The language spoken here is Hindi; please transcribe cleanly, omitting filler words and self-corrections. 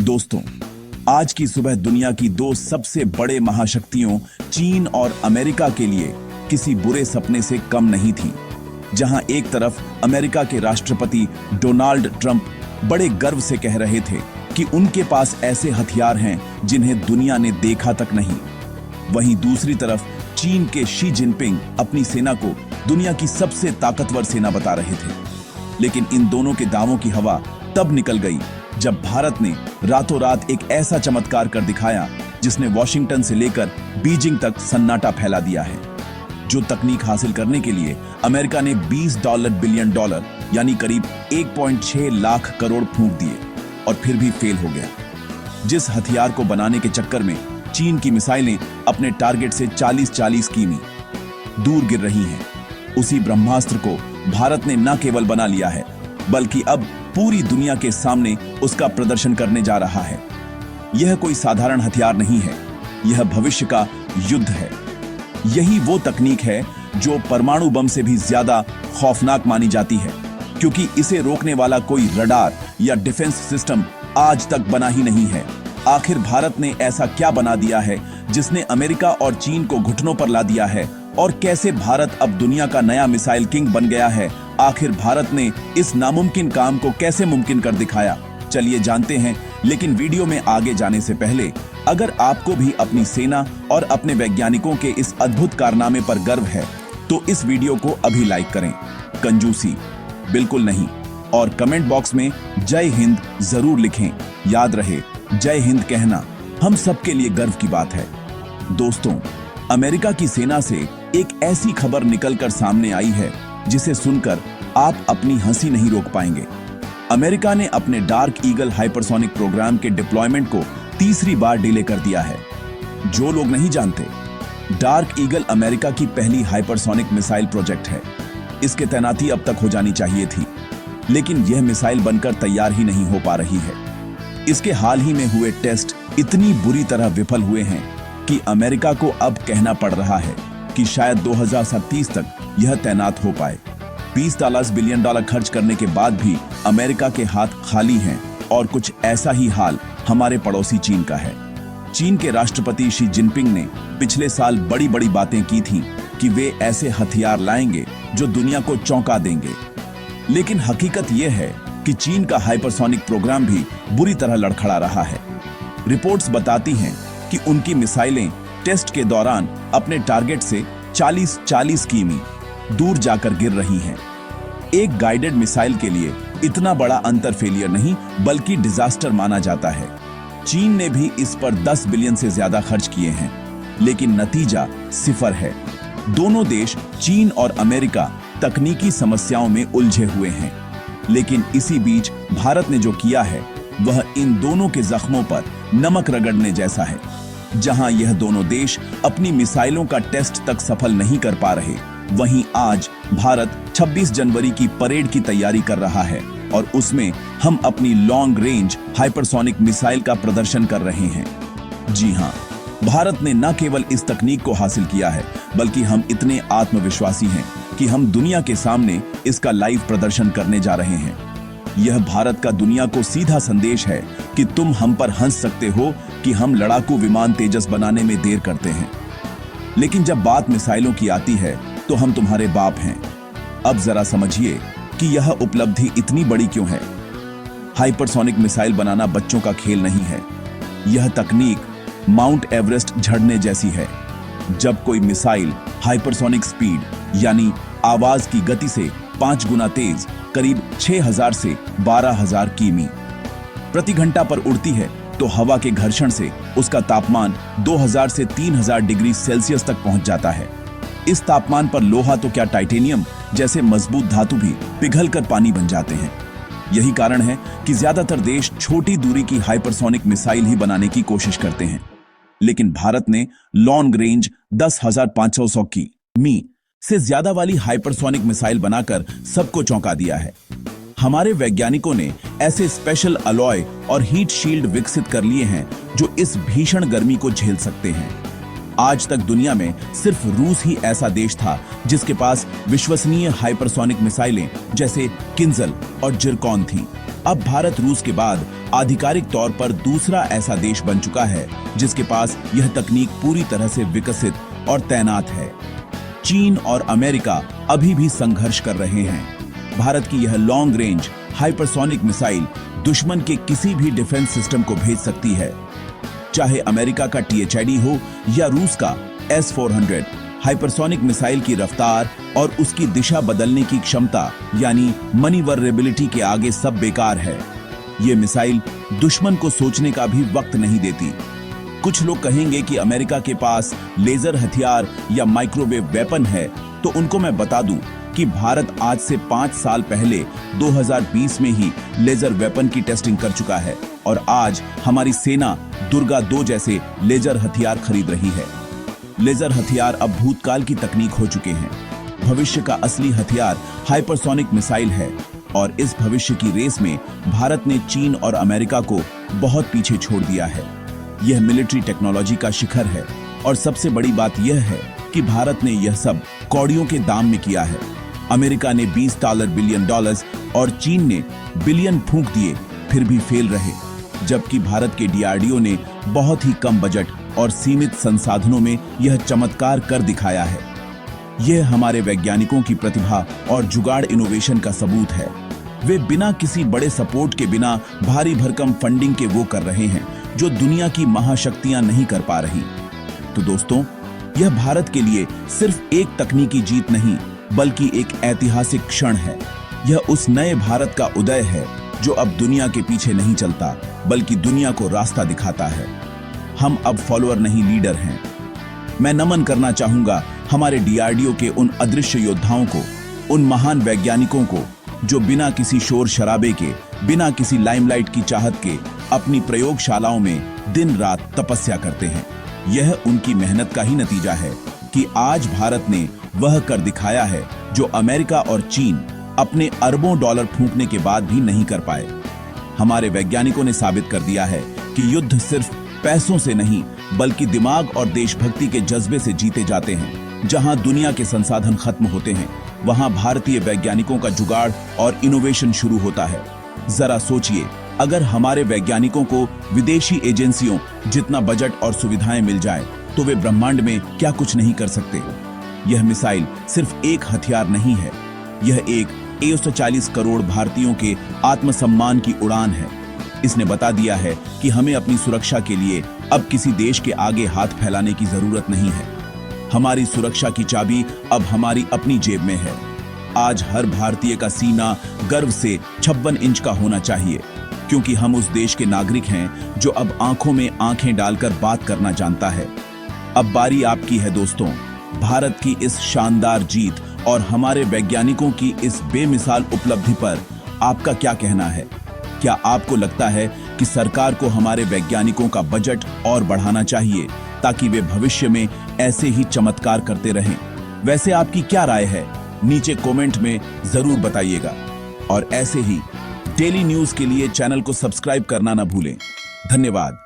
दोस्तों, आज की सुबह दुनिया की दो सबसे बड़े महाशक्तियों चीन और अमेरिका के लिए किसी बुरे सपने से कम नहीं थी। जहां एक तरफ अमेरिका के राष्ट्रपति डोनाल्ड ट्रंप बड़े गर्व से कह रहे थे कि उनके पास ऐसे हथियार हैं जिन्हें दुनिया ने देखा तक नहीं, वहीं दूसरी तरफ चीन के शी जिनपिंग अपनी सेना को दुनिया की सबसे ताकतवर सेना बता रहे थे। लेकिन इन दोनों के दावों की हवा तब निकल गई जब भारत ने रातों रात एक ऐसा चमत्कार कर दिखाया जिसने वॉशिंगटन से लेकर बीजिंग तक सन्नाटा फैला दिया है। जो तकनीक हासिल करने के लिए अमेरिका ने $20 बिलियन यानी करीब 1.6 लाख करोड़ फूंक दिए और फिर भी फेल हो गया। जिस हथियार को बनाने के चक्कर में चीन की मिसाइलें अपने टारगेट से 40-40 किमी दूर गिर रही हैं, उसी ब्रह्मास्त्र को भारत ने न केवल बना लिया है बल्कि अब पूरी दुनिया के सामने उसका प्रदर्शन करने जा रहा है। यह कोई साधारण हथियार नहीं है, यह भविष्य का युद्ध है। यही वो तकनीक है जो परमाणु बम से भी ज्यादा खौफनाक मानी जाती है, क्योंकि इसे रोकने वाला कोई रडार या डिफेंस सिस्टम आज तक बना ही नहीं है। आखिर भारत ने ऐसा क्या बना दिया है जिसने अमेरिका और चीन को घुटनों पर ला दिया है, और कैसे भारत अब दुनिया का नया मिसाइल किंग बन गया है? आखिर भारत ने इस नामुमकिन काम को कैसे मुमकिन कर दिखाया? चलिए जानते हैं। लेकिन वीडियो में आगे जाने से पहले अगर आपको भी अपनी सेना और अपने वैज्ञानिकों के इस अद्भुत कारनामे पर गर्व है तो इस वीडियो को अभी लाइक करें। कंजूसी बिल्कुल नहीं, और कमेंट बॉक्स में जय हिंद जरूर लिखें। याद रहे, जय हिंद कहना हम सबके लिए गर्व की बात है। दोस्तों, अमेरिका की सेना से एक ऐसी खबर निकलकर सामने आई है जिसे सुनकर आप अपनी हंसी नहीं रोक पाएंगे। अमेरिका ने अपने डार्क ईगल हाइपरसोनिक प्रोग्राम के डिप्लॉयमेंट को तीसरी बार डिले कर दिया है। जो लोग नहीं जानते, डार्क ईगल अमेरिका की पहली हाइपरसोनिक मिसाइल प्रोजेक्ट है। इसके तैनाती अब तक हो जानी चाहिए थी, लेकिन यह मिसाइल बनकर तैयार ही नहीं हो पा रही है। इसके हाल ही में हुए टेस्ट इतनी बुरी तरह विफल हुए हैं कि अमेरिका को अब कहना पड़ रहा है कि शायद 2037 तक यह तैनात हो पाए। $20 बिलियन खर्च करने के बाद भी अमेरिका के हाथ खाली हैं, और कुछ ऐसा ही हाल हमारे पड़ोसी चीन का है। चीन के राष्ट्रपति शी जिनपिंग ने पिछले साल बड़ी बड़ी बातें की थीं कि वे ऐसे हथियार लाएंगे जो दुनिया को चौंका देंगे। लेकिन हकीकत यह है कि चीन का हाइपरसोनिक प्रोग्राम भी बुरी तरह लड़खड़ा रहा है। रिपोर्ट्स बताती हैं कि उनकी मिसाइलें टेस्ट के दौरान अपने टारगेट से 40-40 किमी दूर जाकर गिर रही हैं। एक गाइडेड मिसाइल के लिए इतना बड़ा अंतर फेलियर नहीं बल्कि डिजास्टर माना जाता है। चीन ने भी इस पर 10 बिलियन से ज्यादा खर्च किए हैं, लेकिन नतीजा सिफर है। दोनों देश, चीन और अमेरिका, तकनीकी समस्याओं में उलझे हुए हैं। लेकिन इसी बीच भारत ने जो किया है वह इन दोनों के जख्मों पर नमक रगड़ने जैसा है। जहां यह दोनों देश अपनी मिसाइलों का टेस्ट तक सफल नहीं कर पा रहे, वहीं आज भारत 26 जनवरी की परेड की तैयारी कर रहा है और उसमें हम अपनी लॉन्ग रेंज हाइपरसोनिक मिसाइल का प्रदर्शन कर रहे हैं। जी हां, भारत ने न केवल इस तकनीक को हासिल किया है बल्कि हम इतने आत्मविश्वासी हैं कि हम दुनिया के सामने इसका लाइव प्रदर्शन करने जा रहे हैं। यह भारत का दुनिया को सीधा संदेश है कि तुम हम पर हंस सकते हो कि हम लड़ाकू विमान तेजस बनाने में देर करते हैं, लेकिन जब बात मिसाइलों की आती है तो हम तुम्हारे बाप हैं। अब जरा समझिए कि यह उपलब्धि इतनी बड़ी क्यों है। हाइपरसोनिक मिसाइल बनाना बच्चों का खेल नहीं है। यह तकनीक माउंट एवरेस्ट झड़ने जैसी है। जब कोई मिसाइल हाइपरसोनिक स्पीड यानी आवाज की गति से 5 गुना तेज, करीब 6000 से 12000 किमी प्रति घंटा पर उड़ती है तो हवा के घर्षण से उसका तापमान 2000 से 3000 डिग्री सेल्सियस तक पहुंच जाता है। इस तापमान पर लोहा तो क्या, टाइटेनियम जैसे मजबूत धातु भी पिघलकर पानी बन जाते हैं। यही कारण है कि ज्यादातर देश छोटी दूरी की हाइपरसोनिक मिसाइल ही बनाने की कोशिश करते हैं, लेकिन भारत ने लॉन्ग रेंज 10,500 किमी से ज्यादा वाली हाइपरसोनिक मिसाइल बनाकर सबको चौंका दिया है। हमारे वैज्ञानिकों ने ऐसे स्पेशल अलॉय और हीट शील्ड विकसित कर लिए हैं जो इस भीषण गर्मी को झेल सकते हैं। आज तक दुनिया में सिर्फ रूस ही ऐसा देश था जिसके पास विश्वसनीय हाइपरसोनिक मिसाइलें जैसे किंजल और जिरकॉन थीं। अब भारत रूस के बाद आधिकारिक तौर पर दूसरा ऐसा देश बन चुका है जिसके पास यह तकनीक पूरी तरह से विकसित और तैनात है। चीन और अमेरिका अभी भी संघर्ष कर रहे हैं। भारत की यह लॉन्ग रेंज हाइपरसोनिक मिसाइल दुश्मन के किसी भी डिफेंस सिस्टम को भेज सकती है, चाहे अमेरिका का THAAD हो या रूस का S-400। हाइपरसोनिक मिसाइल की रफ्तार और उसकी दिशा बदलने की क्षमता यानी मैन्यूवरेबिलिटी के आगे सब बेकार है। ये मिसाइल दुश्मन को सोचने का भी वक्त नहीं देती। कुछ लोग कहेंगे कि अमेरिका के पास लेजर हथियार या माइक्रोवेव वेपन है, तो उनको मैं बता दूं कि भारत आज से 5 साल पहले 2020 में ही लेजर वेपन की टेस्टिंग कर चुका है और आज हमारी सेना दुर्गा 2 जैसे लेजर हथियार खरीद रही है। लेजर हथियार अब भूतकाल की तकनीक हो चुके हैं। भविष्य का असली हथियार हाइपरसोनिक मिसाइल है और इस भविष्य की रेस में भारत ने चीन और अमेरिका को बहुत पीछे छोड़ दिया है। यह मिलिट्री टेक्नोलॉजी का शिखर है और सबसे बड़ी बात यह है कि भारत ने यह सब कौड़ियों के दाम में किया है। अमेरिका ने $20 बिलियन और चीन ने बिलियन फूंक दिए, फिर भी फेल रहे, जबकि भारत के DRDO ने बहुत ही कम बजट और सीमित संसाधनों में यह चमत्कार कर दिखाया है। यह हमारे वैज्ञानिकों की प्रतिभा और जुगाड़ इनोवेशन का सबूत है। वे बिना किसी बड़े सपोर्ट के, बिना भारी भरकम फंडिंग के वो कर रहे हैं जो दुनिया की महाशक्तियां नहीं कर पा रही। तो दोस्तों, यह भारत के लिए सिर्फ एक तकनीकी जीत नहीं बल्कि एक ऐतिहासिक क्षण है। यह उस नए भारत का उदय है जो अब दुनिया के पीछे नहीं चलता बल्कि दुनिया को रास्ता दिखाता है। हम अब फॉलोअर नहीं, लीडर हैं। मैं नमन करना चाहूंगा हमारे DRDO के उन अदृश्य योद्धाओं को, उन महान वैज्ञानिकों को जो बिना किसी शोर शराबे के, बिना किसी लाइमलाइट की चाहत के अपनी प्रयोगशालाओं में दिन रात तपस्या करते हैं। यह उनकी मेहनत का ही नतीजा है कि आज भारत ने वह कर दिखाया है जो अमेरिका और चीन अपने अरबों डॉलर फूंकने के बाद भी नहीं कर पाए। हमारे वैज्ञानिकों ने साबित कर दिया है कि युद्ध सिर्फ पैसों से नहीं बल्कि दिमाग और देशभक्ति के जज्बे से जीते जाते हैं। जहां दुनिया के संसाधन खत्म होते हैं, वहां भारतीय वैज्ञानिकों का जुगाड़ और इनोवेशन शुरू होता है। जरा सोचिए, अगर हमारे वैज्ञानिकों को विदेशी एजेंसियों जितना बजट और सुविधाएं मिल जाए तो वे ब्रह्मांड में क्या कुछ नहीं कर सकते। यह मिसाइल सिर्फ एक हथियार नहीं है, यह एक 140 करोड़ भारतीयों के आत्मसम्मान की उड़ान है। इसने बता दिया है कि हमें अपनी सुरक्षा के लिए अब किसी देश के आगे हाथ फैलाने की जरूरत नहीं है। हमारी सुरक्षा की चाबी अब हमारी अपनी जेब में है। आज हर भारतीय का सीना गर्व से 56 इंच का होना चाहिए, क्योंकि हम उस देश के नागरिक हैं जो अब आंखों में आंखें डालकर बात करना जानता है। अब बारी आपकी है दोस्तों। भारत की इस शानदार जीत और हमारे वैज्ञानिकों की इस बेमिसाल उपलब्धि पर आपका क्या कहना है? क्या आपको लगता है कि सरकार को हमारे वैज्ञानिकों का बजट और बढ़ाना चाहिए ताकि वे भविष्य में ऐसे ही चमत्कार करते रहें? वैसे आपकी क्या राय है? नीचे कमेंट में जरूर बताइएगा। और ऐसे ही डेली न्यूज के लिए चैनल को सब्सक्राइब करना ना भूलें। धन्यवाद।